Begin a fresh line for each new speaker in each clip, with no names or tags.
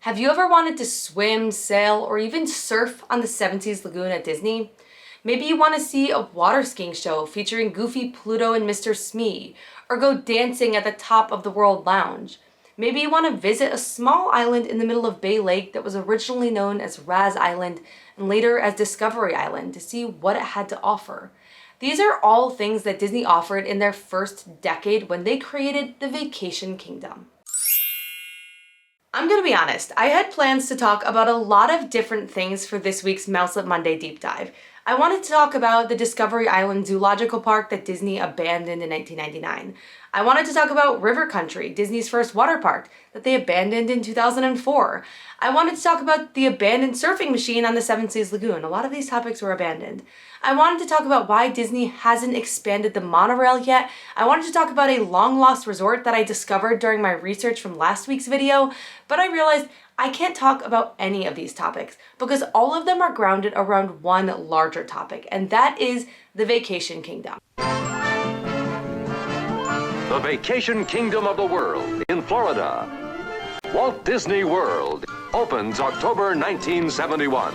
Have you ever wanted to swim, sail, or even surf on the Seven Seas Lagoon at Disney? Maybe you want to see a water skiing show featuring Goofy, Pluto, and Mr. Smee, or go dancing at the top of the World Lounge. Maybe you want to visit a small island in the middle of Bay Lake that was originally known as Raz Island and later as Discovery Island to see what it had to offer. These are all things that Disney offered in their first decade when they created the Vacation Kingdom. I'm gonna be honest, I had plans to talk about a lot of different things for this week's Mouselet Monday deep dive. I wanted to talk about the Discovery Island Zoological Park that Disney abandoned in 1999. I wanted to talk about River Country, Disney's first water park that they abandoned in 2004. I wanted to talk about the abandoned surfing machine on the Seven Seas Lagoon. A lot of these topics were abandoned. I wanted to talk about why Disney hasn't expanded the monorail yet. I wanted to talk about a long-lost resort that I discovered during my research from last week's video, but I realized I can't talk about any of these topics because all of them are grounded around one larger topic, and that is the Vacation Kingdom.
The Vacation Kingdom of the World in Florida. Walt Disney World opens October 1971.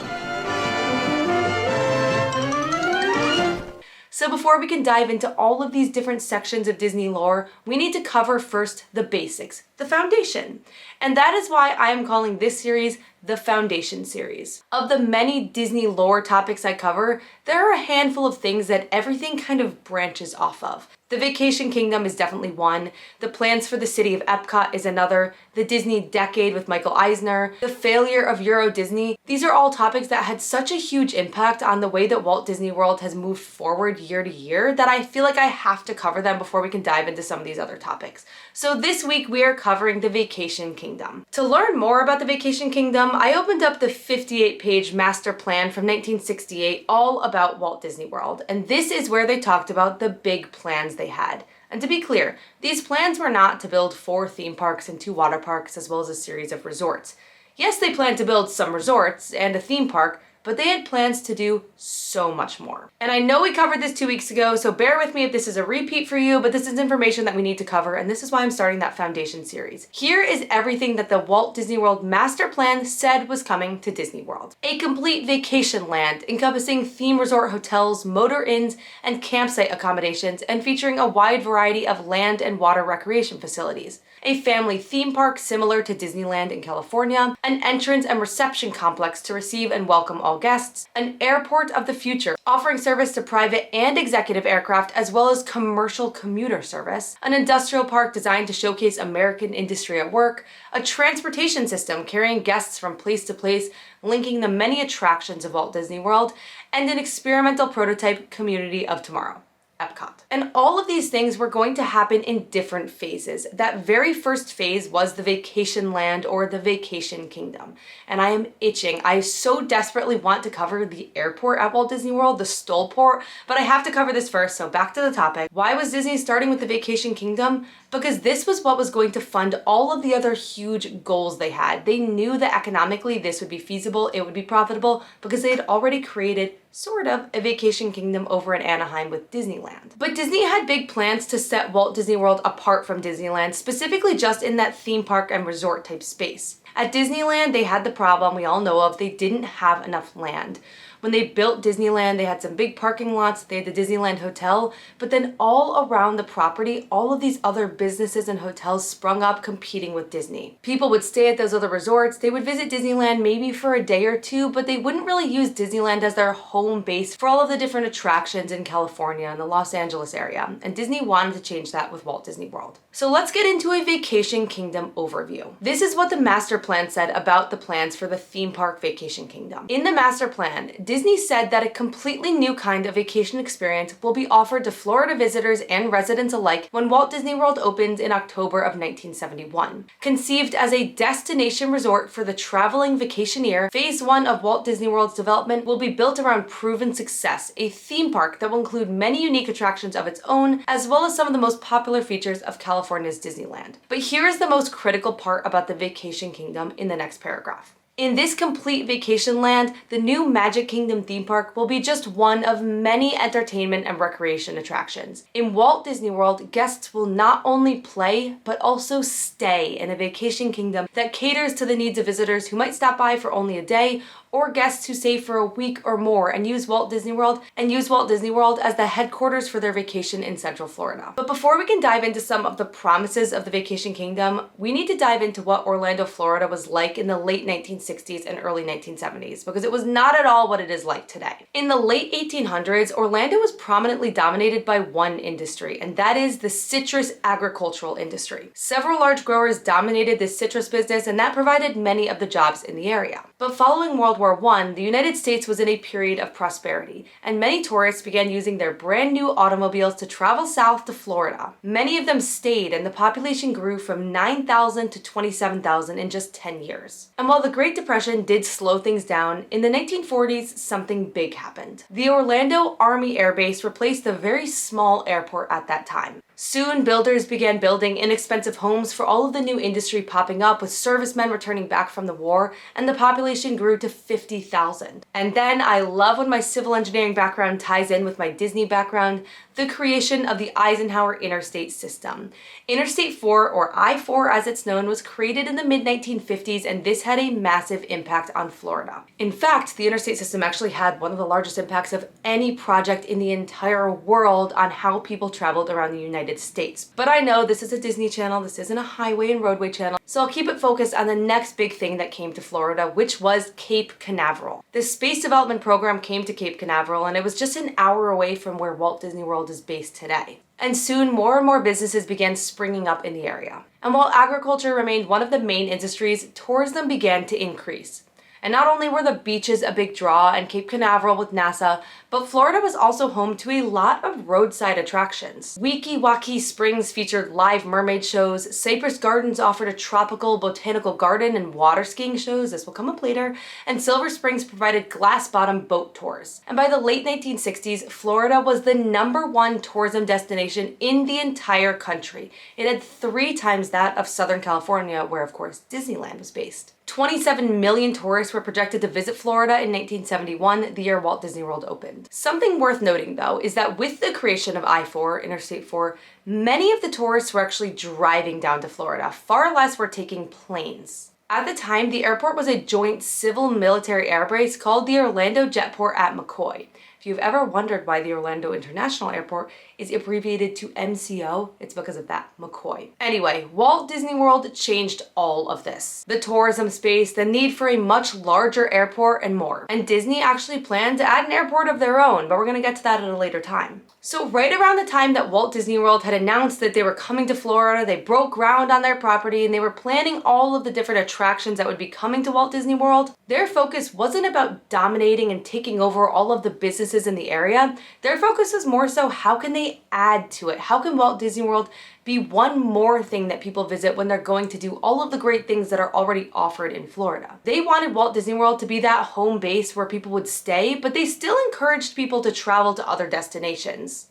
So before we can dive into all of these different sections of Disney lore, we need to cover first the basics, the foundation. And that is why I am calling this series the Foundation Series. Of the many Disney lore topics I cover, there are a handful of things that everything kind of branches off of. The Vacation Kingdom is definitely one, the plans for the city of Epcot is another, the Disney Decade with Michael Eisner, the failure of EuroDisney. These are all topics that had such a huge impact on the way that Walt Disney World has moved forward year to year that I feel like I have to cover them before we can dive into some of these other topics. So this week we are covering the Vacation Kingdom. To learn more about the Vacation Kingdom, I opened up the 58-page master plan from 1968 all about Walt Disney World, and this is where they talked about the big plans they had. And to be clear, these plans were not to build 4 theme parks and 2 water parks as well as a series of resorts. Yes, they planned to build some resorts and a theme park, but they had plans to do so much more. And I know we covered this 2 weeks ago, so bear with me if this is a repeat for you, but this is information that we need to cover, and this is why I'm starting that Foundation series. Here is everything that the Walt Disney World Master Plan said was coming to Disney World. A complete vacation land encompassing theme resort hotels, motor inns, and campsite accommodations, and featuring a wide variety of land and water recreation facilities. A family theme park similar to Disneyland in California, an entrance and reception complex to receive and welcome all guests, an airport of the future offering service to private and executive aircraft as well as commercial commuter service, an industrial park designed to showcase American industry at work, a transportation system carrying guests from place to place, linking the many attractions of Walt Disney World, and an experimental prototype community of tomorrow. Epcot. And all of these things were going to happen in different phases. That very first phase was the Vacation Land or the Vacation Kingdom. And I am itching. I so desperately want to cover the airport at Walt Disney World, the Stollport, but I have to cover this first, so back to the topic. Why was Disney starting with the Vacation Kingdom? Because this was what was going to fund all of the other huge goals they had. They knew that economically this would be feasible, it would be profitable, because they had already created sort of a Vacation Kingdom over in Anaheim with Disneyland. But Disney had big plans to set Walt Disney World apart from Disneyland, specifically just in that theme park and resort type space. At Disneyland, they had the problem we all know of, they didn't have enough land. When they built Disneyland, they had some big parking lots, they had the Disneyland Hotel, but then all around the property, all of these other businesses and hotels sprung up competing with Disney. People would stay at those other resorts, they would visit Disneyland maybe for a day or two, but they wouldn't really use Disneyland as their home base for all of the different attractions in California and the Los Angeles area, and Disney wanted to change that with Walt Disney World. So let's get into a Vacation Kingdom overview. This is what the master plan said about the plans for the theme park Vacation Kingdom. In the master plan, Disney said that a completely new kind of vacation experience will be offered to Florida visitors and residents alike when Walt Disney World opens in October of 1971. Conceived as a destination resort for the traveling vacationeer, Phase 1 of Walt Disney World's development will be built around proven success, a theme park that will include many unique attractions of its own, as well as some of the most popular features of California's Disneyland. But here is the most critical part about the Vacation Kingdom in the next paragraph. In this complete vacation land, the new Magic Kingdom theme park will be just one of many entertainment and recreation attractions. In Walt Disney World, guests will not only play, but also stay in a vacation kingdom that caters to the needs of visitors who might stop by for only a day, or guests who stay for a week or more and use Walt Disney World as the headquarters for their vacation in Central Florida. But before we can dive into some of the promises of the Vacation Kingdom, we need to dive into what Orlando, Florida was like in the late 1960s and early 1970s, because it was not at all what it is like today. In the late 1800s, Orlando was prominently dominated by one industry, and that is the citrus agricultural industry. Several large growers dominated this citrus business, and that provided many of the jobs in the area. But following World War I, the United States was in a period of prosperity, and many tourists began using their brand new automobiles to travel south to Florida. Many of them stayed, and the population grew from 9,000 to 27,000 in just 10 years. And while the Great Depression did slow things down, in the 1940s, something big happened. The Orlando Army Air Base replaced the very small airport at that time. Soon, builders began building inexpensive homes for all of the new industry popping up, with servicemen returning back from the war, and the population grew to 50,000. And then, I love when my civil engineering background ties in with my Disney background, the creation of the Eisenhower Interstate System. Interstate 4, or I-4 as it's known, was created in the mid-1950s, and this had a massive impact on Florida. In fact, the interstate system actually had one of the largest impacts of any project in the entire world on how people traveled around the United States. But I know this is a Disney channel, this isn't a highway and roadway channel, so I'll keep it focused on the next big thing that came to Florida, which was Cape Canaveral. The space development program came to Cape Canaveral, and it was just an hour away from where Walt Disney World is based today. And soon, more and more businesses began springing up in the area. And while agriculture remained one of the main industries, tourism began to increase. And not only were the beaches a big draw and Cape Canaveral with NASA, but Florida was also home to a lot of roadside attractions. Weeki Wachee Springs featured live mermaid shows, Cypress Gardens offered a tropical botanical garden and water skiing shows, this will come up later, and Silver Springs provided glass-bottom boat tours. And by the late 1960s, Florida was the #1 tourism destination in the entire country. It had 3 times that of Southern California, where of course Disneyland was based. 27 million tourists were projected to visit Florida in 1971, the year Walt Disney World opened. Something worth noting though is that with the creation of I-4, Interstate 4, many of the tourists were actually driving down to Florida. Far less were taking planes. At the time, the airport was a joint civil-military air base called the Orlando Jetport at McCoy. If you've ever wondered why the Orlando International Airport is abbreviated to MCO, it's because of that, McCoy. Anyway, Walt Disney World changed all of this. The tourism space, the need for a much larger airport, and more. And Disney actually planned to add an airport of their own, but we're gonna get to that at a later time. So right around the time that Walt Disney World had announced that they were coming to Florida, they broke ground on their property and they were planning all of the different attractions that would be coming to Walt Disney World, their focus wasn't about dominating and taking over all of the businesses in the area. Their focus was more so, how can they add to it? How can Walt Disney World be one more thing that people visit when they're going to do all of the great things that are already offered in Florida? They wanted Walt Disney World to be that home base where people would stay, but they still encouraged people to travel to other destinations.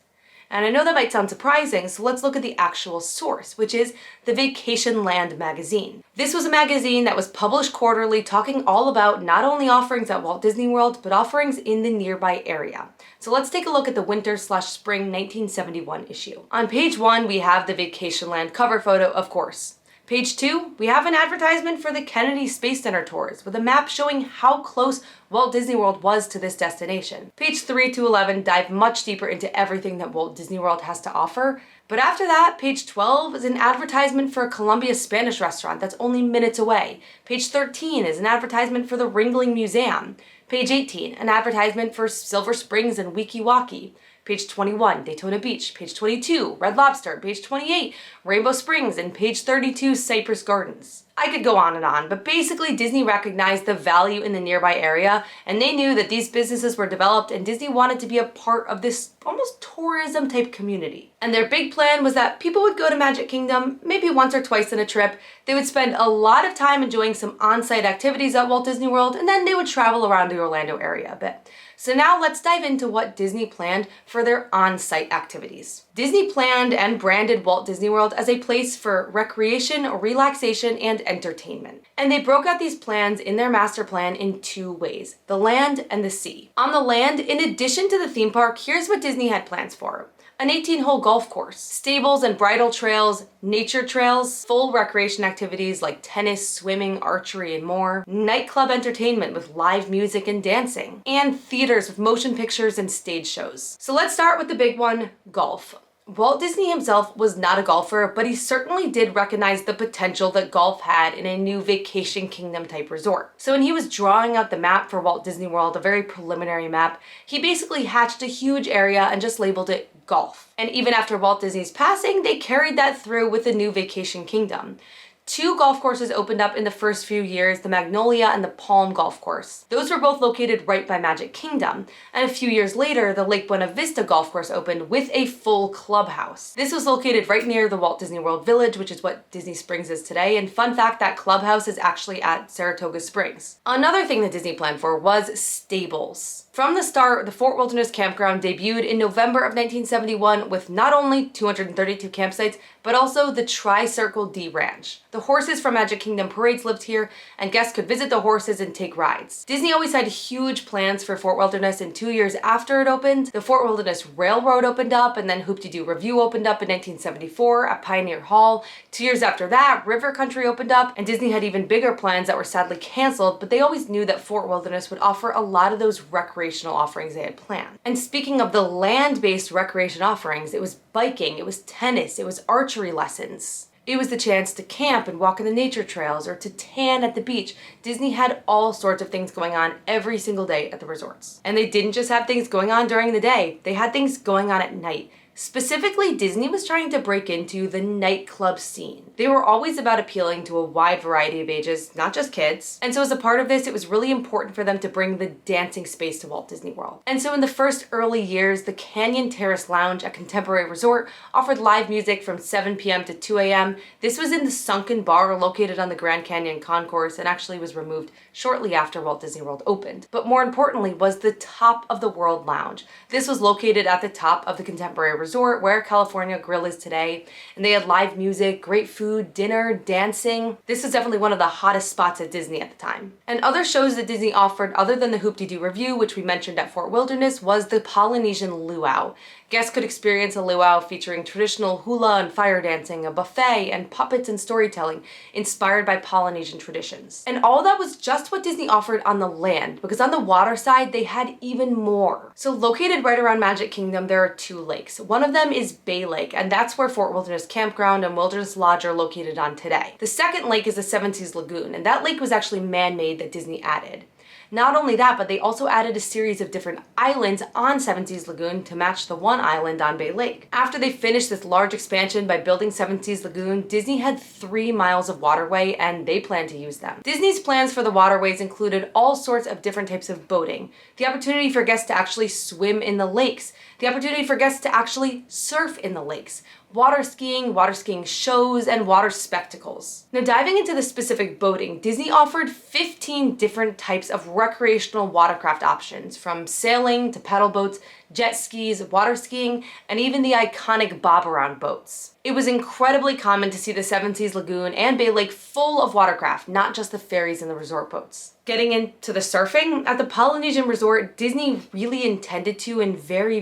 And I know that might sound surprising, so let's look at the actual source, which is the Vacation Land magazine. This was a magazine that was published quarterly, talking all about not only offerings at Walt Disney World, but offerings in the nearby area. So let's take a look at the winter/spring 1971 issue. On page 1, we have the Vacation Land cover photo, of course. Page 2, we have an advertisement for the Kennedy Space Center tours with a map showing how close Walt Disney World was to this destination. Page 3 to 11 dive much deeper into everything that Walt Disney World has to offer. But after that, page 12 is an advertisement for a Columbia Spanish restaurant that's only minutes away. Page 13 is an advertisement for the Ringling Museum. Page 18, an advertisement for Silver Springs and Weeki Wachee. Page 21, Daytona Beach. Page 22, Red Lobster. Page 28, Rainbow Springs. And page 32, Cypress Gardens. I could go on, but basically Disney recognized the value in the nearby area, and they knew that these businesses were developed and Disney wanted to be a part of this almost tourism type community. And their big plan was that people would go to Magic Kingdom maybe once or twice in a trip, they would spend a lot of time enjoying some on-site activities at Walt Disney World, and then they would travel around the Orlando area a bit. So now let's dive into what Disney planned for their on-site activities. Disney planned and branded Walt Disney World as a place for recreation, relaxation, and entertainment. And they broke out these plans in their master plan in two ways: the land and the sea. On the land, in addition to the theme park, here's what Disney had plans for: an 18-hole golf course, stables and bridle trails, nature trails, full recreation activities like tennis, swimming, archery, and more, nightclub entertainment with live music and dancing, and theaters with motion pictures and stage shows. So let's start with the big one, golf. Walt Disney himself was not a golfer, but he certainly did recognize the potential that golf had in a new vacation kingdom type resort. So when he was drawing out the map for Walt Disney World, a very preliminary map, he basically hatched a huge area and just labeled it golf. And even after Walt Disney's passing, they carried that through with the new vacation kingdom. Two golf courses opened up in the first few years, the Magnolia and the Palm Golf Course. Those were both located right by Magic Kingdom. And a few years later, the Lake Buena Vista Golf Course opened with a full clubhouse. This was located right near the Walt Disney World Village, which is what Disney Springs is today. And fun fact, that clubhouse is actually at Saratoga Springs. Another thing that Disney planned for was stables. From the start, the Fort Wilderness Campground debuted in November of 1971 with not only 232 campsites, but also the Tri-Circle D Ranch. The horses from Magic Kingdom parades lived here, and guests could visit the horses and take rides. Disney always had huge plans for Fort Wilderness, and 2 years after it opened, the Fort Wilderness Railroad opened up, and then Hoop-De-Doo Revue opened up in 1974 at Pioneer Hall. 2 years after that, River Country opened up, and Disney had even bigger plans that were sadly canceled, but they always knew that Fort Wilderness would offer a lot of those recreational offerings they had planned. And speaking of the land-based recreation offerings, it was biking, it was tennis, it was archery lessons. It was the chance to camp and walk in the nature trails or to tan at the beach. Disney had all sorts of things going on every single day at the resorts. And they didn't just have things going on during the day, they had things going on at night. Specifically, Disney was trying to break into the nightclub scene. They were always about appealing to a wide variety of ages, not just kids. And so as a part of this, it was really important for them to bring the dancing space to Walt Disney World. And so in the first early years, the Canyon Terrace Lounge at Contemporary Resort offered live music from 7 p.m. to 2 a.m. This was in the Sunken Bar located on the Grand Canyon Concourse and actually was removed shortly after Walt Disney World opened. But more importantly was the Top of the World Lounge. This was located at the top of the Contemporary Resort where California Grill is today, and they had live music, great food, dinner, dancing. This was definitely one of the hottest spots at Disney at the time. And other shows that Disney offered other than the Hoop-De-Doo Revue, which we mentioned at Fort Wilderness, was the Polynesian Luau. Guests could experience a luau featuring traditional hula and fire dancing, a buffet, and puppets and storytelling inspired by Polynesian traditions. And all that was just what Disney offered on the land, because on the water side, they had even more. So located right around Magic Kingdom, there are two lakes. One of them is Bay Lake, and that's where Fort Wilderness Campground and Wilderness Lodge are located on today. The second lake is the Seven Seas Lagoon, and that lake was actually man-made that Disney added. Not only that, but they also added a series of different islands on Seven Seas Lagoon to match the one island on Bay Lake. After they finished this large expansion by building Seven Seas Lagoon, Disney had 3 miles of waterway and they planned to use them. Disney's plans for the waterways included all sorts of different types of boating, the opportunity for guests to actually swim in the lakes, the opportunity for guests to actually surf in the lakes, water skiing shows, and water spectacles. Now diving into the specific boating, Disney offered 15 different types of recreational watercraft options, from sailing to paddle boats, jet skis, water skiing, and even the iconic bob-around boats. It was incredibly common to see the Seven Seas Lagoon and Bay Lake full of watercraft, not just the ferries and the resort boats. Getting into the surfing, at the Polynesian Resort, Disney really intended to and very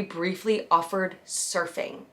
briefly offered surfing.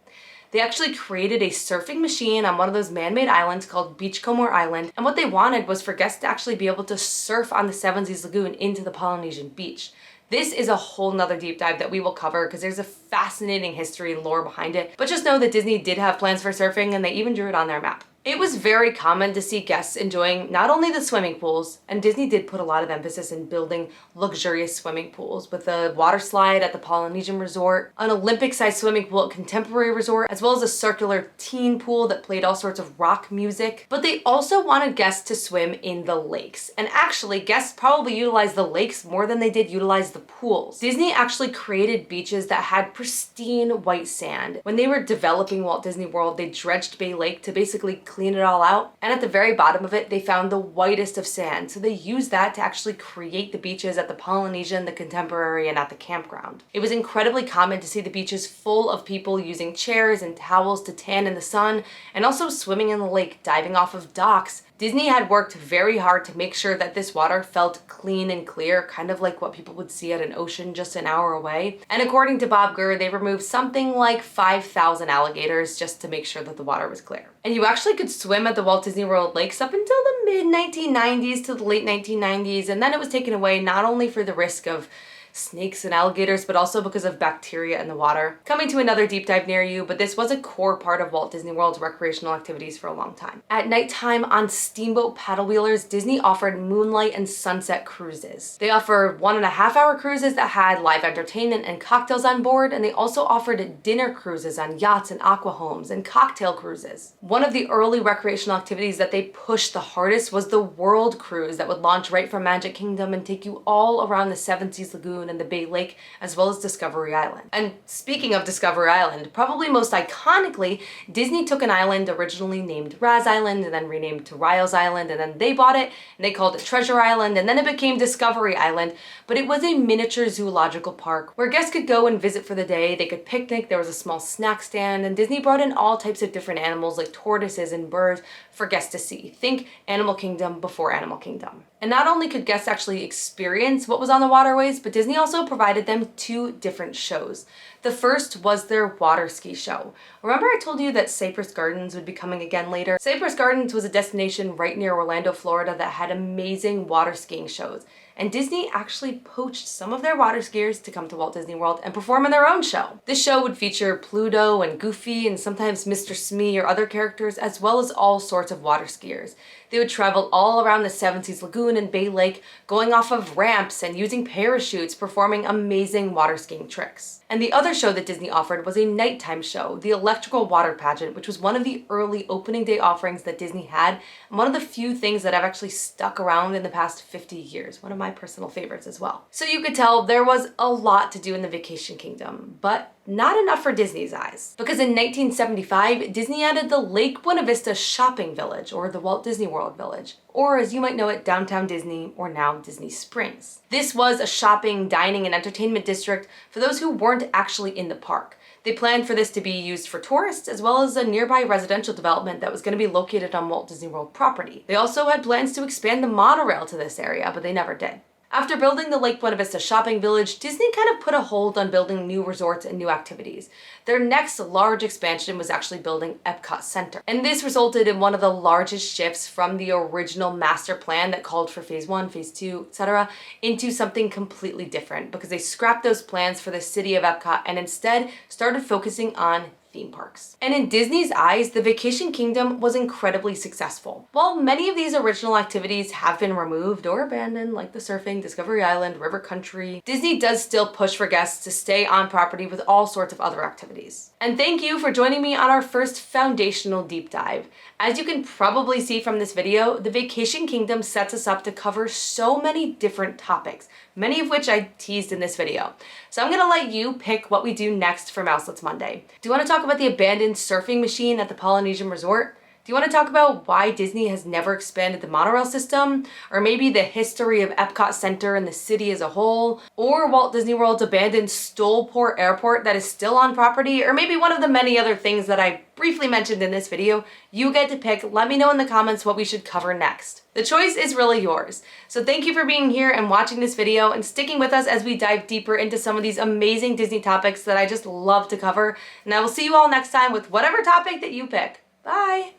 They actually created a surfing machine on one of those man-made islands called Beachcomber Island, and what they wanted was for guests to actually be able to surf on the Seven Seas Lagoon into the Polynesian beach. This is a whole nother deep dive that we will cover because there's a fascinating history and lore behind it, but just know that Disney did have plans for surfing and they even drew it on their map. It was very common to see guests enjoying not only the swimming pools, and Disney did put a lot of emphasis in building luxurious swimming pools with a water slide at the Polynesian Resort, an Olympic-sized swimming pool at Contemporary Resort, as well as a circular teen pool that played all sorts of rock music. But they also wanted guests to swim in the lakes. And actually, guests probably utilized the lakes more than they did utilize the pools. Disney actually created beaches that had pristine white sand. When they were developing Walt Disney World, they dredged Bay Lake to basically clean it all out. And at the very bottom of it, they found the whitest of sand. So they used that to actually create the beaches at the Polynesian, the Contemporary, and at the campground. It was incredibly common to see the beaches full of people using chairs and towels to tan in the sun, and also swimming in the lake, diving off of docks. Disney had worked very hard to make sure that this water felt clean and clear, kind of like what people would see at an ocean just an hour away. And according to Bob Gurr, they removed something like 5,000 alligators just to make sure that the water was clear. And you actually could swim at the Walt Disney World lakes up until the mid-1990s to the late 1990s, and then it was taken away not only for the risk of snakes and alligators, but also because of bacteria in the water. Coming to another deep dive near you, but this was a core part of Walt Disney World's recreational activities for a long time. At nighttime on steamboat paddle wheelers, Disney offered moonlight and sunset cruises. They offered 1.5-hour cruises that had live entertainment and cocktails on board, and they also offered dinner cruises on yachts and aqua homes and cocktail cruises. One of the early recreational activities that they pushed the hardest was the World Cruise that would launch right from Magic Kingdom and take you all around the Seven Seas Lagoon and the Bay Lake, as well as Discovery Island. And speaking of Discovery Island, probably most iconically, Disney took an island originally named Raz Island and then renamed to Riles Island, and then they bought it and they called it Treasure Island, and then it became Discovery Island. But it was a miniature zoological park where guests could go and visit for the day. They could picnic, there was a small snack stand, and Disney brought in all types of different animals like tortoises and birds for guests to see. Think Animal Kingdom before Animal Kingdom. And not only could guests actually experience what was on the waterways, but Disney also provided them 2 different shows. The first was their water ski show. Remember I told you that Cypress Gardens would be coming again later? Cypress Gardens was a destination right near Orlando, Florida that had amazing water skiing shows. And Disney actually poached some of their water skiers to come to Walt Disney World and perform in their own show. This show would feature Pluto and Goofy and sometimes Mr. Smee or other characters, as well as all sorts of water skiers. They would travel all around the Seven Seas Lagoon and Bay Lake, going off of ramps and using parachutes, performing amazing water skiing tricks. And the other show that Disney offered was a nighttime show, the Electrical Water Pageant, which was one of the early opening day offerings that Disney had, and one of the few things that have actually stuck around in the past 50 years. One of my personal favorites as well. So you could tell there was a lot to do in the Vacation Kingdom, but not enough for Disney's eyes. Because in 1975, Disney added the Lake Buena Vista Shopping Village, or the Walt Disney World Village, or as you might know it, Downtown Disney, or now Disney Springs. This was a shopping, dining, and entertainment district for those who weren't actually in the park. They planned for this to be used for tourists, as well as a nearby residential development that was going to be located on Walt Disney World property. They also had plans to expand the monorail to this area, but they never did. After building the Lake Buena Vista Shopping Village, Disney kind of put a hold on building new resorts and new activities. Their next large expansion was actually building Epcot Center. And this resulted in one of the largest shifts from the original master plan that called for phase 1, phase 2, etc. into something completely different, because they scrapped those plans for the city of Epcot and instead started focusing on theme parks. And in Disney's eyes, the Vacation Kingdom was incredibly successful. While many of these original activities have been removed or abandoned, like the surfing, Discovery Island, River Country, Disney does still push for guests to stay on property with all sorts of other activities. And thank you for joining me on our first foundational deep dive. As you can probably see from this video, the Vacation Kingdom sets us up to cover so many different topics, many of which I teased in this video. So I'm gonna let you pick what we do next for Mouselets Monday. Do you wanna talk about the abandoned surfing machine at the Polynesian Resort? Do you want to talk about why Disney has never expanded the monorail system? Or maybe the history of Epcot Center and the city as a whole? Or Walt Disney World's abandoned Stoleport Airport that is still on property? Or maybe one of the many other things that I briefly mentioned in this video? You get to pick. Let me know in the comments what we should cover next. The choice is really yours. So thank you for being here and watching this video and sticking with us as we dive deeper into some of these amazing Disney topics that I just love to cover. And I will see you all next time with whatever topic that you pick. Bye!